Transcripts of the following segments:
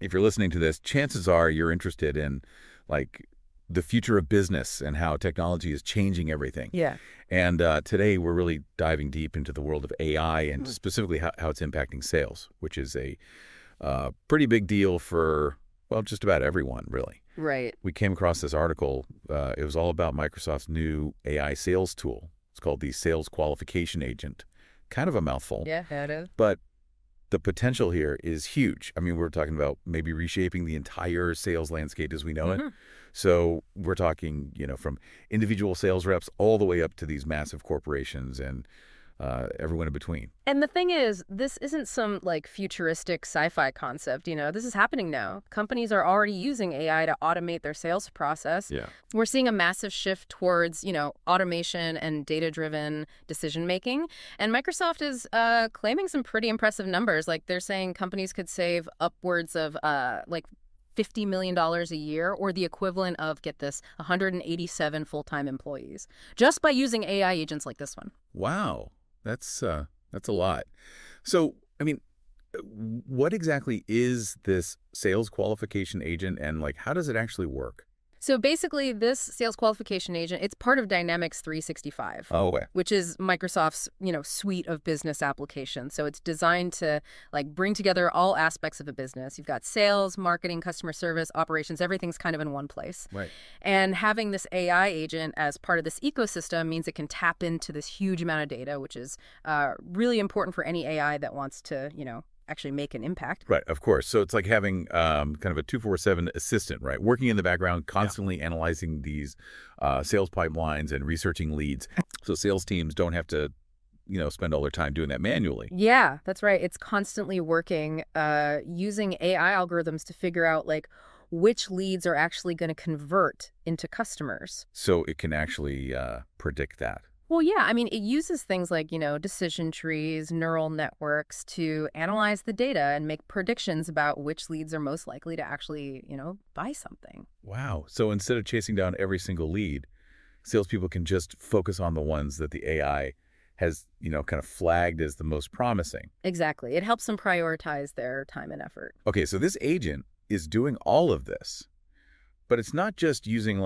if you're listening to this, chances are you're interested in like the future of business and how technology is changing everything. Yeah. And today we're really diving deep into the world of AI and specifically how it's impacting sales, which is a pretty big deal for, well, just about everyone, really. Right. We came across this article. It was all about Microsoft's new AI sales tool. It's called the Sales Qualification Agent. Kind of a mouthful. Yeah, it is. But the potential here is huge. I mean, we're talking about maybe reshaping the entire sales landscape as we know it. So we're talking, from individual sales reps all the way up to these massive corporations and everyone in between. And the thing is, this isn't some like futuristic sci-fi concept, this is happening now. Companies are already using AI to automate their sales process. Yeah. We're seeing a massive shift towards, automation and data-driven decision-making. And Microsoft is claiming some pretty impressive numbers. Like they're saying companies could save upwards of like $50 million a year, or the equivalent of, get this, 187 full-time employees, just by using AI agents like this one. Wow. That's a lot. So, I mean, what exactly is this sales qualification agent and how does it actually work? So basically, this sales qualification agent, it's part of Dynamics 365, Okay. which is Microsoft's, suite of business applications. So it's designed to bring together all aspects of a business. You've got sales, marketing, customer service, operations, everything's kind of in one place. Right. And having this AI agent as part of this ecosystem means it can tap into this huge amount of data, which is really important for any AI that wants to, actually make an impact. Right, of course. So it's like having kind of a 24/7 assistant, right? Working in the background, constantly analyzing these sales pipelines and researching leads. So sales teams don't have to, spend all their time doing that manually. Yeah, that's right. It's constantly working using AI algorithms to figure out which leads are actually going to convert into customers. So it can actually predict that. Well, yeah, I mean, it uses things like, decision trees, neural networks to analyze the data and make predictions about which leads are most likely to actually, buy something. Wow. So instead of chasing down every single lead, salespeople can just focus on the ones that the AI has, kind of flagged as the most promising. Exactly. It helps them prioritize their time and effort. Okay, so this agent is doing all of this. But it's not just using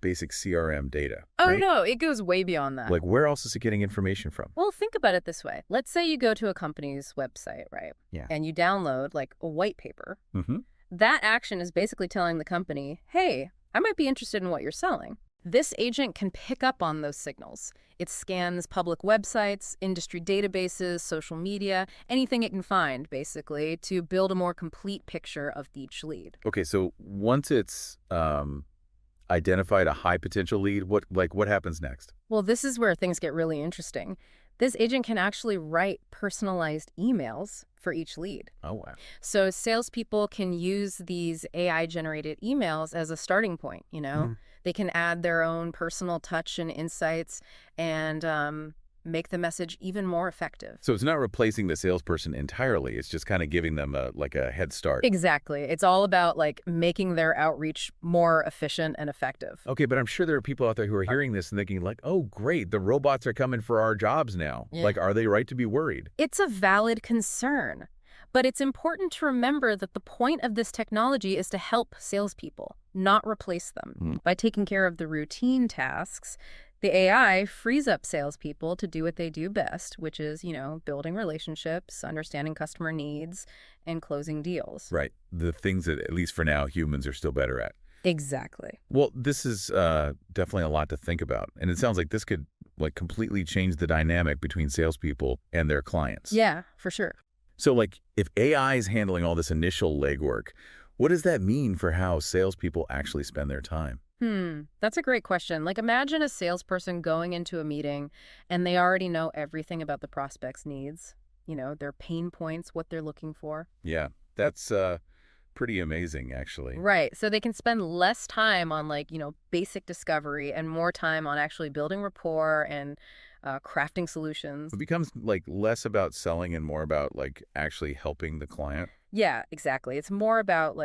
basic CRM data. Oh, right? no, it goes way beyond that. Where else is it getting information from? Well, think about it this way. Let's say you go to a company's website, right? Yeah. And you download a white paper. Mm-hmm. That action is basically telling the company, hey, I might be interested in what you're selling. This agent can pick up on those signals. It scans public websites, industry databases, social media, anything it can find, basically, to build a more complete picture of each lead. Okay, so once it's identified a high potential lead, what happens next? Well, this is where things get really interesting. This agent can actually write personalized emails for each lead. Oh, wow. So salespeople can use these AI-generated emails as a starting point, They can add their own personal touch and insights and make the message even more effective. So it's not replacing the salesperson entirely. It's just kind of giving them a head start. Exactly. It's all about making their outreach more efficient and effective. Okay, but I'm sure there are people out there who are hearing this and thinking oh, great, the robots are coming for our jobs now. Yeah. Are they right to be worried? It's a valid concern. But it's important to remember that the point of this technology is to help salespeople, not replace them. By taking care of the routine tasks, the AI frees up salespeople to do what they do best, which is, building relationships, understanding customer needs, and closing deals. Right. The things that, at least for now, humans are still better at. Exactly. Well, this is definitely a lot to think about. And it sounds like this could completely change the dynamic between salespeople and their clients. Yeah, for sure. So if AI is handling all this initial legwork, what does that mean for how salespeople actually spend their time? That's a great question. Imagine a salesperson going into a meeting and they already know everything about the prospect's needs, their pain points, what they're looking for. Yeah, that's pretty amazing, actually. Right. So they can spend less time on basic discovery and more time on actually building rapport and crafting solutions. It becomes less about selling and more about actually helping the client. Yeah, exactly. It's more about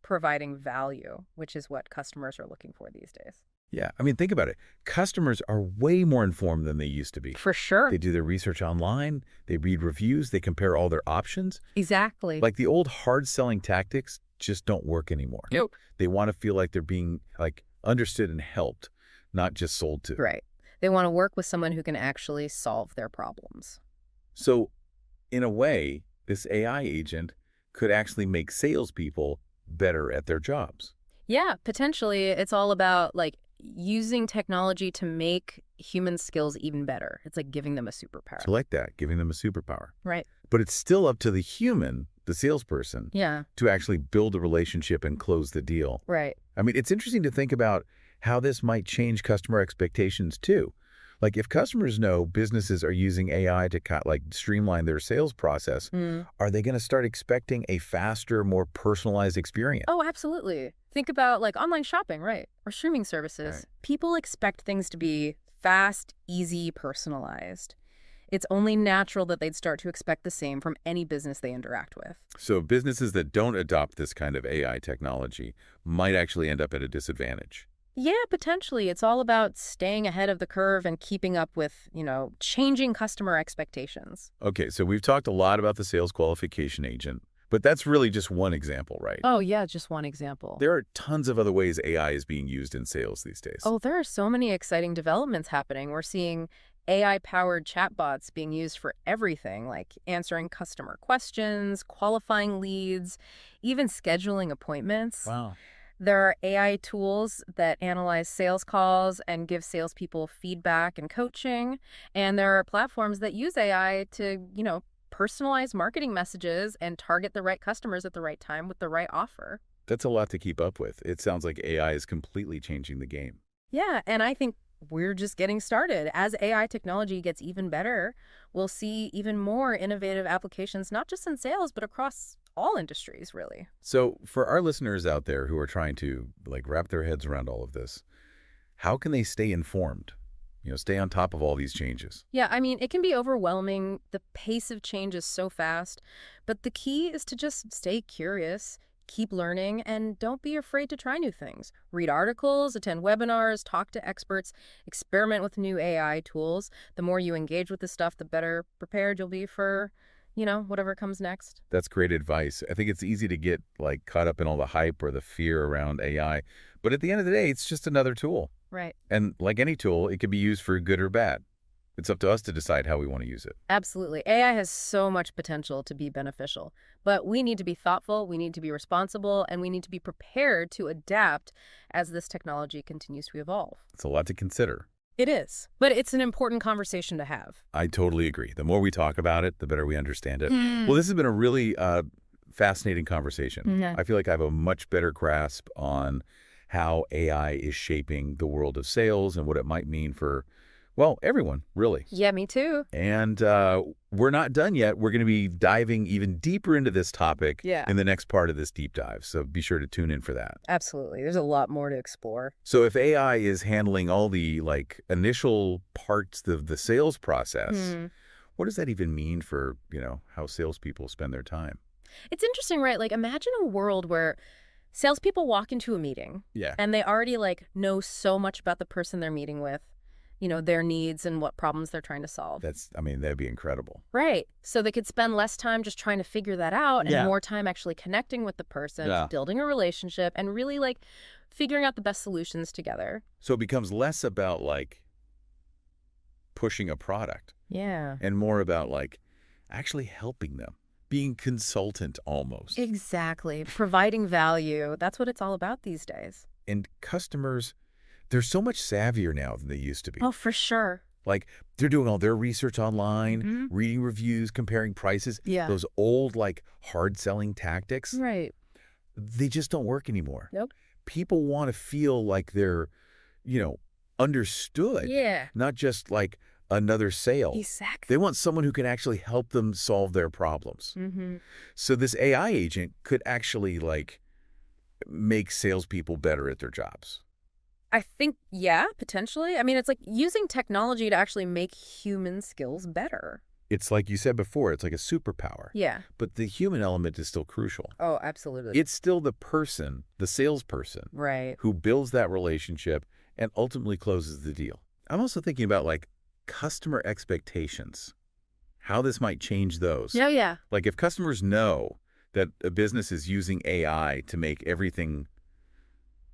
providing value, which is what customers are looking for these days. Yeah, I mean, think about it. Customers are way more informed than they used to be. For sure. They do their research online, they read reviews, they compare all their options. Exactly. Like the old hard-selling tactics just don't work anymore. Nope. They want to feel like they're being understood and helped, not just sold to. Right. They want to work with someone who can actually solve their problems. So, in a way, this AI agent could actually make salespeople better at their jobs. Yeah, potentially it's all about like using technology to make human skills even better. It's like giving them a superpower. So like that, giving them a superpower. Right. But it's still up to the human, the salesperson, Yeah. to actually build a relationship and close the deal. Right. I mean, it's interesting to think about how this might change customer expectations too. Like if customers know businesses are using AI to streamline their sales process, are they going to start expecting a faster, more personalized experience? Oh, absolutely. Think about like online shopping, right? Or streaming services. Right. People expect things to be fast, easy, personalized. It's only natural that they'd start to expect the same from any business they interact with. So businesses that don't adopt this kind of AI technology might actually end up at a disadvantage. Yeah, potentially. It's all about staying ahead of the curve and keeping up with, changing customer expectations. Okay, so we've talked a lot about the sales qualification agent, but that's really just one example, right? Oh, yeah, just one example. There are tons of other ways AI is being used in sales these days. Oh, there are so many exciting developments happening. We're seeing AI-powered chatbots being used for everything, like answering customer questions, qualifying leads, even scheduling appointments. Wow. There are AI tools that analyze sales calls and give salespeople feedback and coaching. And there are platforms that use AI to, personalize marketing messages and target the right customers at the right time with the right offer. That's a lot to keep up with. It sounds like AI is completely changing the game. Yeah, and I think we're just getting started. As AI technology gets even better, we'll see even more innovative applications, not just in sales, but across all industries, really. So for our listeners out there who are trying to wrap their heads around all of this, how can they stay informed? Stay on top of all these changes. Yeah, I mean, it can be overwhelming. The pace of change is so fast, but the key is to just stay curious, keep learning, and don't be afraid to try new things. Read articles, attend webinars, talk to experts, experiment with new AI tools. The more you engage with this stuff, the better prepared you'll be for whatever comes next. That's great advice. I think it's easy to get caught up in all the hype or the fear around AI. But at the end of the day, it's just another tool. Right. And like any tool, it can be used for good or bad. It's up to us to decide how we want to use it. Absolutely. AI has so much potential to be beneficial, but we need to be thoughtful, we need to be responsible, and we need to be prepared to adapt as this technology continues to evolve. It's a lot to consider. It is, but it's an important conversation to have. I totally agree. The more we talk about it, the better we understand it. Well, this has been a really fascinating conversation. Yeah. I feel like I have a much better grasp on how AI is shaping the world of sales and what it might mean for, well, everyone, really. Yeah, me too. And we're not done yet. We're going to be diving even deeper into this topic in the next part of this deep dive. So be sure to tune in for that. Absolutely. There's a lot more to explore. So if AI is handling all the initial parts of the sales process, what does that even mean for, how salespeople spend their time? It's interesting, right? Like imagine a world where salespeople walk into a meeting and they already know so much about the person they're meeting with, their needs and what problems they're trying to solve. That'd be incredible. Right. So they could spend less time just trying to figure that out and more time actually connecting with the person, building a relationship, and really figuring out the best solutions together. So it becomes less about pushing a product. Yeah. And more about actually helping them. Being consultant almost. Exactly. Providing value. That's what it's all about these days. And customers, they're so much savvier now than they used to be. Oh, for sure. They're doing all their research online, reading reviews, comparing prices. Yeah. Those old, hard-selling tactics. Right. They just don't work anymore. Nope. People want to feel like they're, understood. Yeah. Not just another sale. Exactly. They want someone who can actually help them solve their problems. So this AI agent could actually make salespeople better at their jobs. I think, yeah, potentially. I mean, it's using technology to actually make human skills better. It's like you said before, it's like a superpower. Yeah. But the human element is still crucial. Oh, absolutely. It's still the person, the salesperson, right, who builds that relationship and ultimately closes the deal. I'm also thinking about like customer expectations, how this might change those. Yeah, yeah. Like if customers know that a business is using AI to make everything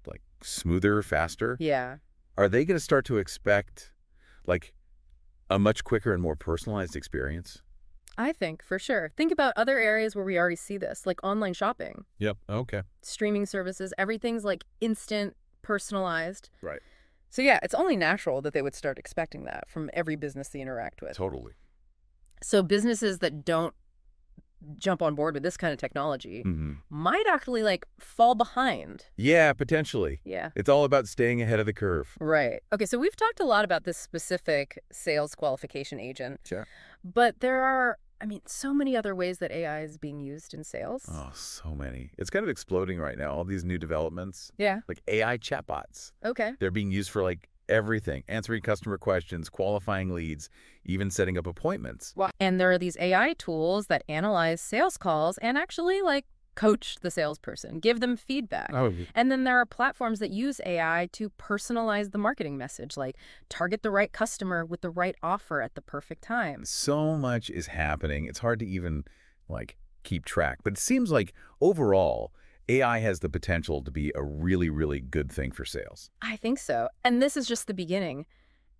like smoother, faster, Yeah. are they going to start to expect like a much quicker and more personalized experience? I think, for sure. Think about other areas where we already see this, like online shopping, Yep. Okay. streaming services, everything's like instant, personalized. Right. So yeah, it's only natural that they would start expecting that from every business they interact with. Totally. So businesses that don't jump on board with this kind of technology Hmm. might actually like fall behind. Yeah, potentially. Yeah. It's all about staying ahead of the curve. Right. Okay, so we've talked a lot about this specific sales qualification agent, Sure. but there are, I mean, so many other ways that AI is being used in sales. Oh, so many. It's kind of exploding right now. All these new developments, Yeah. like AI chatbots. Okay. They're being used for like everything, answering customer questions, qualifying leads, even setting up appointments. Wow. And there are these AI tools that analyze sales calls and actually like coach the salesperson, give them feedback. Oh, And then there are platforms that use AI to personalize the marketing message, like target the right customer with the right offer at the perfect time. so much is happening. It's hard to even like keep track. But it seems like overall, AI has the potential to be a really, really good thing for sales. I think so. And this is just the beginning.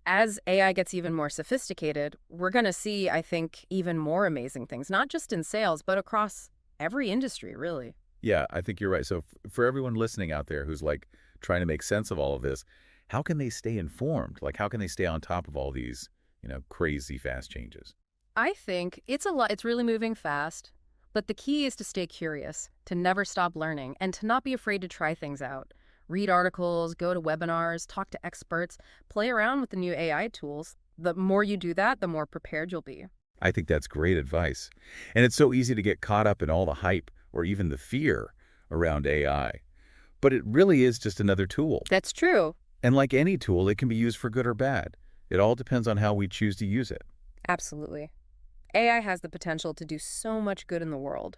As AI gets even more sophisticated, we're going to see, I think, even more amazing things, not just in sales, but across every industry, really. Yeah, I think you're right. So for everyone listening out there who's like trying to make sense of all of this, how can they stay informed? Like how can they stay on top of all these, crazy fast changes? I think it's a lot. It's really moving fast, but the key is to stay curious, to never stop learning, and to not be afraid to try things out. Read articles, go to webinars, talk to experts, play around with the new AI tools. The more you do that, the more prepared you'll be. I think that's great advice. And it's so easy to get caught up in all the hype or even the fear around AI. But it really is just another tool. That's true. And like any tool, it can be used for good or bad. It all depends on how we choose to use it. Absolutely. AI has the potential to do so much good in the world.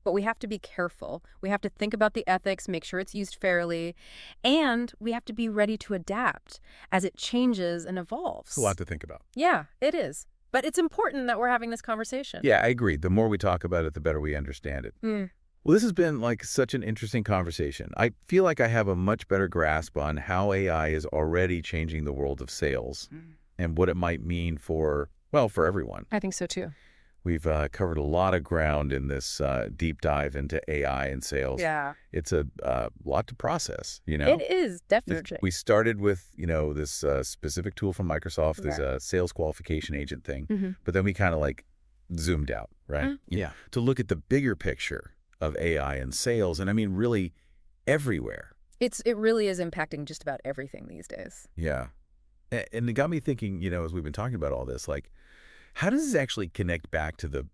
But we have to be careful. We have to think about the ethics, make sure it's used fairly, and we have to be ready to adapt as it changes and evolves. It's a lot to think about. Yeah, it is. But it's important that we're having this conversation. Yeah, I agree. The more we talk about it, the better we understand it. Mm. Well, this has been like such an interesting conversation. I feel like I have a much better grasp on how AI is already changing the world of sales and what it might mean for, well, for everyone. I think so too. We've covered a lot of ground in this deep dive into AI and sales. Yeah. It's a lot to process, It is, definitely. We started with, this specific tool from Microsoft, this Right. sales qualification agent thing, Mm-hmm. but then we kind of like zoomed out, right? Yeah. To look at the bigger picture of AI and sales, and I mean really everywhere. It really is impacting just about everything these days. Yeah. And it got me thinking, as we've been talking about all this, like, how does this actually connect back to the,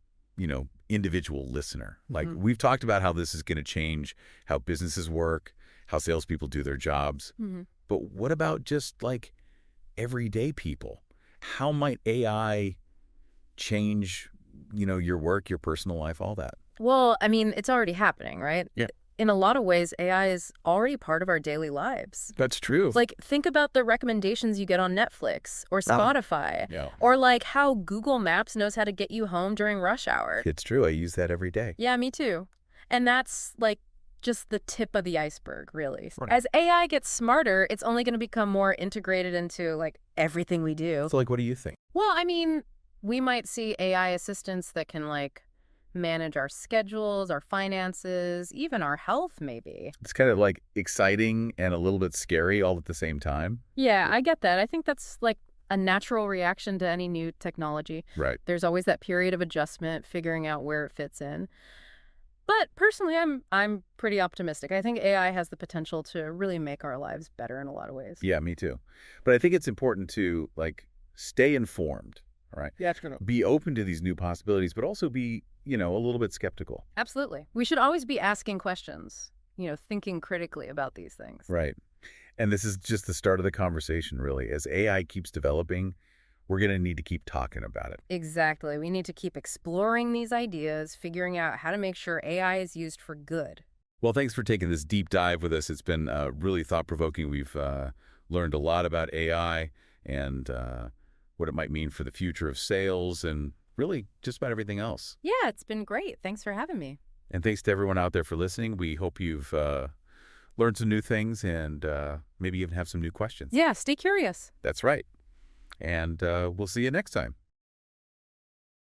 individual listener? Like, Mhm. we've talked about how this is going to change how businesses work, how salespeople do their jobs. Mm-hmm. But what about just like everyday people? How might AI change, your work, your personal life, all that? Well, I mean, it's already happening, right? Yeah. In a lot of ways, AI is already part of our daily lives. That's true. Like, think about the recommendations you get on Netflix or Spotify, Yeah, or like how Google Maps knows how to get you home during rush hour. it's true. I use that every day. Yeah, me too. And that's like just the tip of the iceberg, really. Right. As AI gets smarter, it's only going to become more integrated into like everything we do. So, like, what do you think? Well, I mean, we might see AI assistants that can like manage our schedules, our finances, even our health, maybe. It's kind of like exciting and a little bit scary all at the same time. Yeah, I get that. I think that's like a natural reaction to any new technology. Right. There's always that period of adjustment, figuring out where it fits in. But personally, I'm pretty optimistic. I think AI has the potential to really make our lives better in a lot of ways. Yeah, me too. But I think it's important to like stay informed, all right? Yeah, it's gonna. Be open to these new possibilities, but also be, a little bit skeptical. Absolutely. We should always be asking questions, thinking critically about these things. Right. And this is just the start of the conversation, really. As AI keeps developing, we're going to need to keep talking about it. Exactly. We need to keep exploring these ideas, figuring out how to make sure AI is used for good. Well, thanks for taking this deep dive with us. It's been really thought-provoking. We've learned a lot about AI and what it might mean for the future of sales and really just about everything else. Yeah, it's been great. Thanks for having me. And thanks to everyone out there for listening. We hope you've learned some new things and maybe even have some new questions. Yeah, stay curious. That's right. And we'll see you next time.